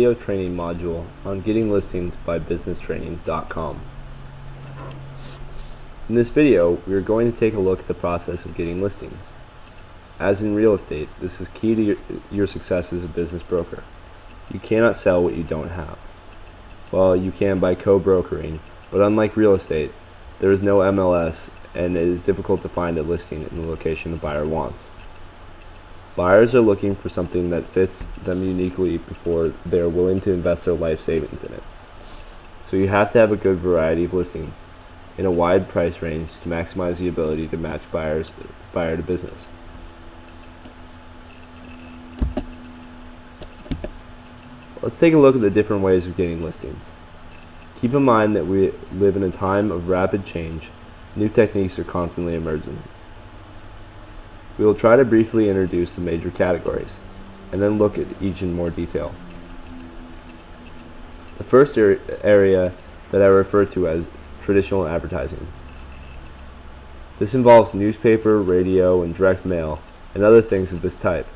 video training module on getting listings by businesstraining.com. In this video, we are going to take a look at the process of getting listings. As in real estate, this is key to your success as a business broker. You cannot sell what you don't have. Well, you can by co-brokering, but unlike real estate, there is no MLS and it is difficult to find a listing in the location the buyer wants. Buyers are looking for something that fits them uniquely before they are willing to invest their life savings in it. So you have to have a good variety of listings in a wide price range to maximize the ability to match buyer to business. Let's take a look at the different ways of getting listings. Keep in mind that we live in a time of rapid change. New techniques are constantly emerging. We will try to briefly introduce the major categories, and then look at each in more detail. The first area that I refer to as traditional advertising. This involves newspaper, radio, and direct mail, and other things of this type.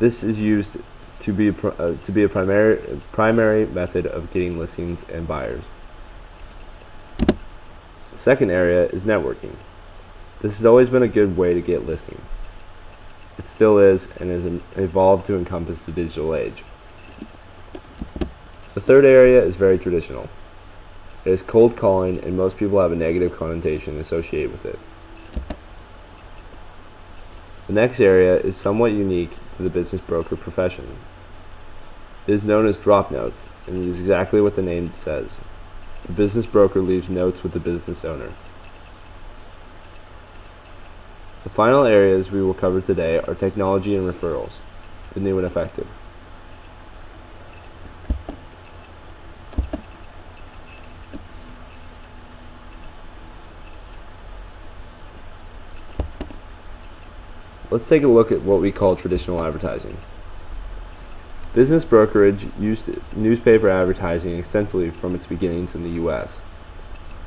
This is used to be a primary method of getting listings and buyers. The second area is networking. This has always been a good way to get listings. It still is, and has evolved to encompass the digital age. The third area is very traditional. It is cold calling, and most people have a negative connotation associated with it. The next area is somewhat unique to the business broker profession. It is known as drop notes, and it is exactly what the name says. The business broker leaves notes with the business owner. The final areas we will cover today are technology and referrals, the new and effective. Let's take a look at what we call traditional advertising. Business brokerage used newspaper advertising extensively from its beginnings in the U.S.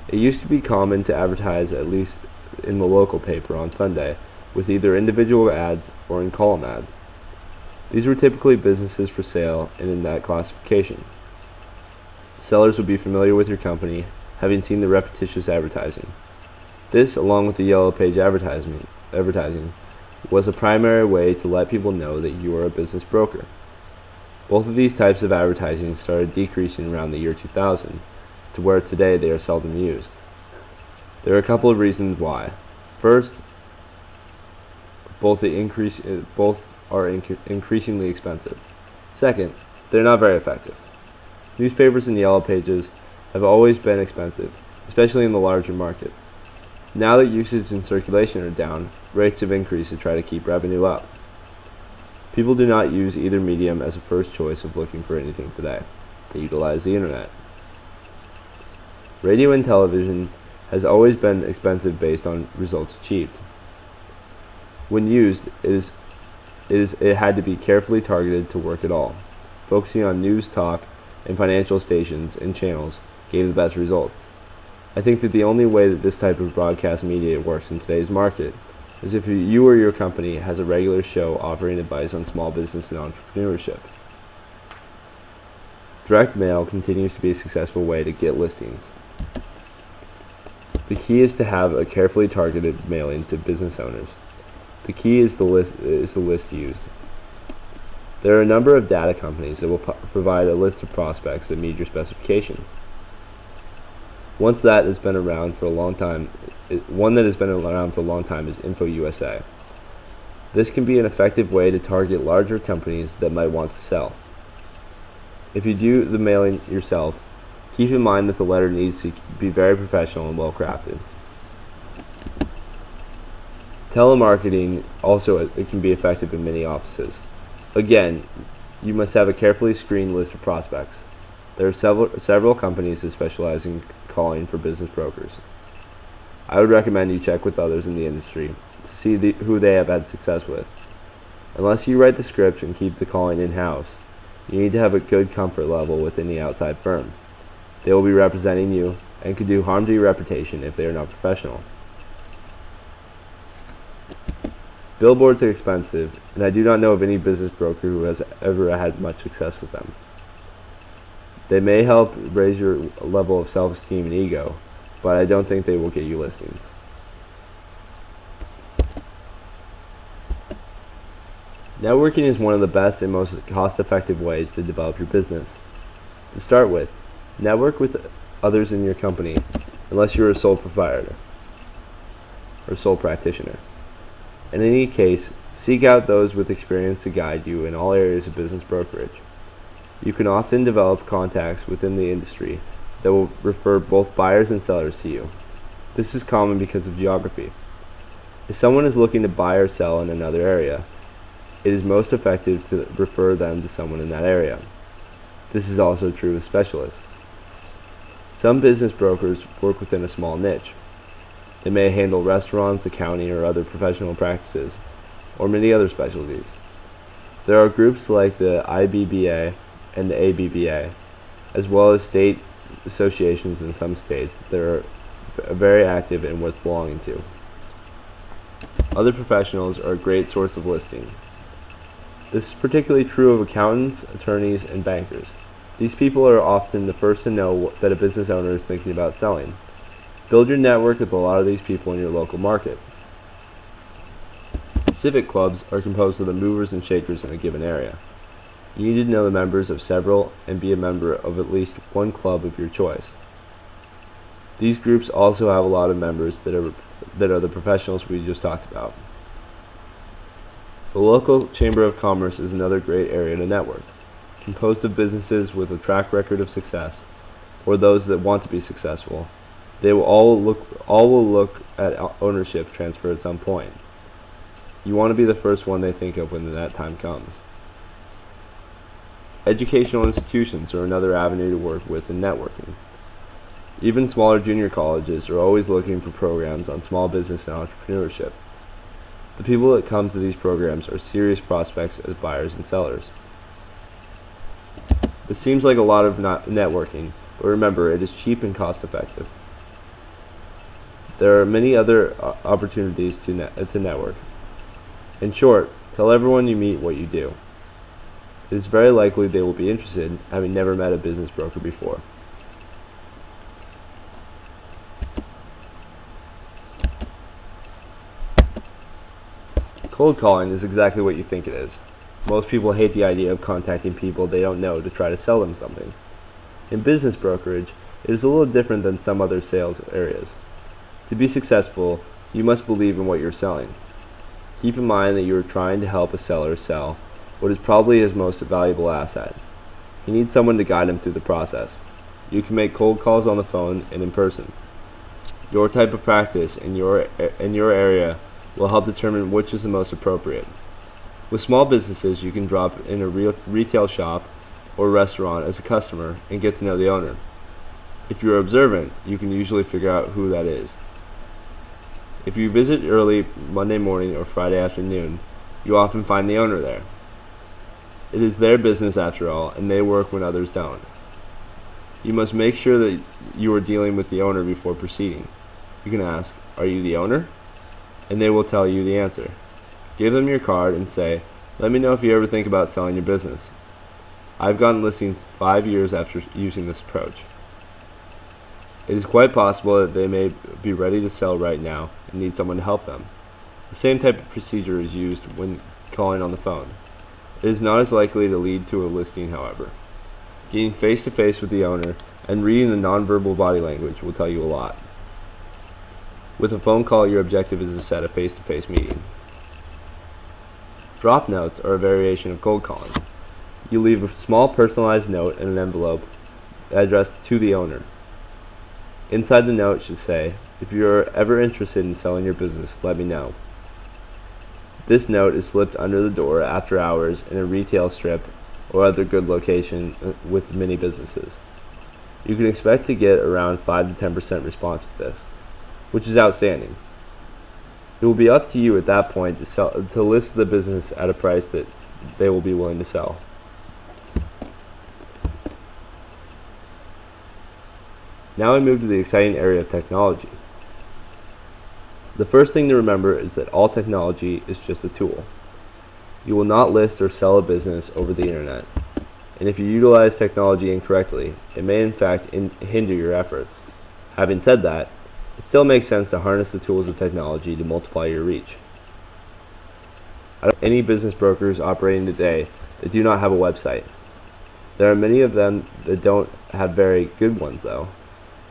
It used to be common to advertise at least in the local paper on Sunday with either individual ads or in column ads. These were typically businesses for sale and in that classification. Sellers would be familiar with your company, having seen the repetitious advertising. This, along with the yellow page advertising, was a primary way to let people know that you are a business broker. Both of these types of advertising started decreasing around the year 2000 to where today they are seldom used. There are a couple of reasons why. First, both are increasingly expensive. Second, they're not very effective. Newspapers and yellow pages have always been expensive, especially in the larger markets. Now that usage and circulation are down, rates have increased to try to keep revenue up. People do not use either medium as a first choice of looking for anything today. They utilize the internet. Radio and television has always been expensive based on results achieved. When used, it had to be carefully targeted to work at all. Focusing on news, talk, and financial stations and channels gave the best results. I think that the only way that this type of broadcast media works in today's market is if you or your company has a regular show offering advice on small business and entrepreneurship. Direct mail continues to be a successful way to get listings. The key is to have a carefully targeted mailing to business owners. The key is the list used. There are a number of data companies that will provide a list of prospects that meet your specifications. One that has been around for a long time is InfoUSA. This can be an effective way to target larger companies that might want to sell. If you do the mailing yourself, keep in mind that the letter needs to be very professional and well crafted. Telemarketing also it can be effective in many offices. Again, you must have a carefully screened list of prospects. There are several companies that specialize in calling for business brokers. I would recommend you check with others in the industry to see who they have had success with. Unless you write the script and keep the calling in-house, you need to have a good comfort level with any outside firm. They will be representing you and could do harm to your reputation if they are not professional. Billboards are expensive, and I do not know of any business broker who has ever had much success with them. They may help raise your level of self-esteem and ego, but I don't think they will get you listings. Networking is one of the best and most cost-effective ways to develop your business. To start with, network with others in your company, unless you're a sole proprietor or sole practitioner. In any case, seek out those with experience to guide you in all areas of business brokerage. You can often develop contacts within the industry that will refer both buyers and sellers to you. This is common because of geography. If someone is looking to buy or sell in another area, it is most effective to refer them to someone in that area. This is also true with specialists. Some business brokers work within a small niche. They may handle restaurants, accounting, or other professional practices, or many other specialties. There are groups like the IBBA and the ABBA, as well as state associations in some states that are very active and worth belonging to. Other professionals are a great source of listings. This is particularly true of accountants, attorneys, and bankers. These people are often the first to know that a business owner is thinking about selling. Build your network with a lot of these people in your local market. Civic clubs are composed of the movers and shakers in a given area. You need to know the members of several and be a member of at least one club of your choice. These groups also have a lot of members that are the professionals we just talked about. The local Chamber of Commerce is another great area to network, composed of businesses with a track record of success, or those that want to be successful. They will all look at ownership transfer at some point. You want to be the first one they think of when that time comes. Educational institutions are another avenue to work with in networking. Even smaller junior colleges are always looking for programs on small business and entrepreneurship. The people that come to these programs are serious prospects as buyers and sellers. This seems like a lot of networking, but remember, it is cheap and cost effective. There are many other opportunities to network. In short, tell everyone you meet what you do. It is very likely they will be interested, having never met a business broker before. Cold calling is exactly what you think it is. Most people hate the idea of contacting people they don't know to try to sell them something. In business brokerage, it is a little different than some other sales areas. To be successful, you must believe in what you're selling. Keep in mind that you are trying to help a seller sell what is probably his most valuable asset. He needs someone to guide him through the process. You can make cold calls on the phone and in person. Your type of practice in your area will help determine which is the most appropriate. With small businesses, you can drop in a retail shop or restaurant as a customer and get to know the owner. If you're observant, you can usually figure out who that is. If you visit early Monday morning or Friday afternoon, you often find the owner there. It is their business after all, and they work when others don't. You must make sure that you are dealing with the owner before proceeding. You can ask, "Are you the owner?" And they will tell you the answer. Give them your card and say, "Let me know if you ever think about selling your business." I've gotten listings 5 years after using this approach. It is quite possible that they may be ready to sell right now and need someone to help them. The same type of procedure is used when calling on the phone. It is not as likely to lead to a listing, however. Getting face-to-face with the owner and reading the nonverbal body language will tell you a lot. With a phone call, your objective is to set a face-to-face meeting. Drop notes are a variation of cold calling. You leave a small personalized note in an envelope addressed to the owner. Inside the note should say, "If you are ever interested in selling your business, let me know." This note is slipped under the door after hours in a retail strip or other good location with many businesses. You can expect to get around 5 to 10% response to this, which is outstanding. It will be up to you at that point to list the business at a price that they will be willing to sell. Now we move to the exciting area of technology. The first thing to remember is that all technology is just a tool. You will not list or sell a business over the internet, and if you utilize technology incorrectly, it may in fact hinder your efforts. Having said that, it still makes sense to harness the tools of technology to multiply your reach. I don't know any business brokers operating today that do not have a website. There are many of them that don't have very good ones though.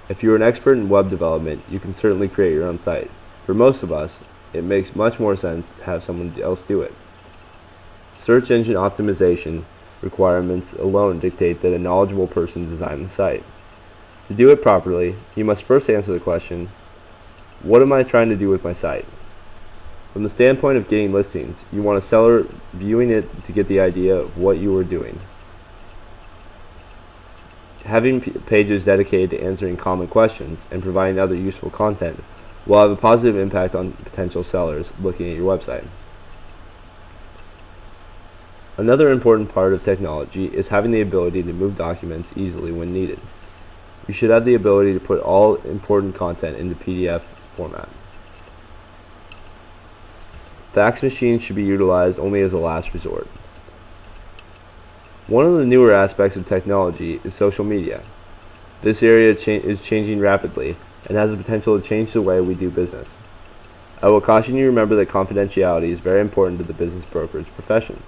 If you are an expert in web development, you can certainly create your own site. For most of us, it makes much more sense to have someone else do it. Search engine optimization requirements alone dictate that a knowledgeable person design the site. To do it properly, you must first answer the question, what am I trying to do with my site? From the standpoint of getting listings, you want a seller viewing it to get the idea of what you are doing. Having pages dedicated to answering common questions and providing other useful content will have a positive impact on potential sellers looking at your website. Another important part of technology is having the ability to move documents easily when needed. You should have the ability to put all important content into PDF format. Fax machines should be utilized only as a last resort. One of the newer aspects of technology is social media. This area is changing rapidly and has the potential to change the way we do business. I will caution you to remember that confidentiality is very important to the business brokerage profession.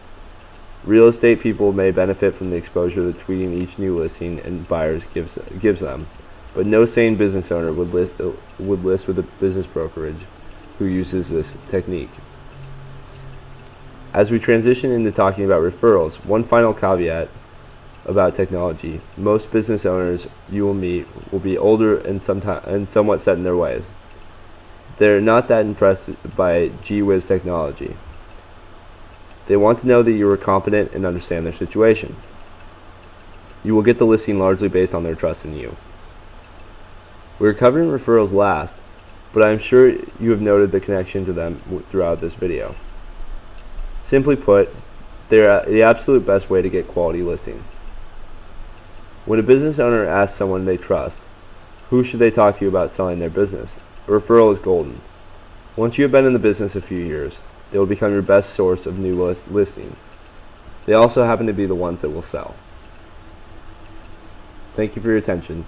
Real estate people may benefit from the exposure that tweeting each new listing and buyers gives them, but no sane business owner would list with a business brokerage who uses this technique. As we transition into talking about referrals, one final caveat about technology: most business owners you will meet will be older and somewhat set in their ways. They're not that impressed by gee-whiz technology. They want to know that you are competent and understand their situation. You will get the listing largely based on their trust in you. We're covering referrals last, but I'm sure you have noted the connection to them throughout this video. Simply put, they're the absolute best way to get quality listing. When a business owner asks someone they trust, who should they talk to about selling their business, a referral is golden. Once you have been in the business a few years, they will become your best source of new listings. They also happen to be the ones that will sell. Thank you for your attention.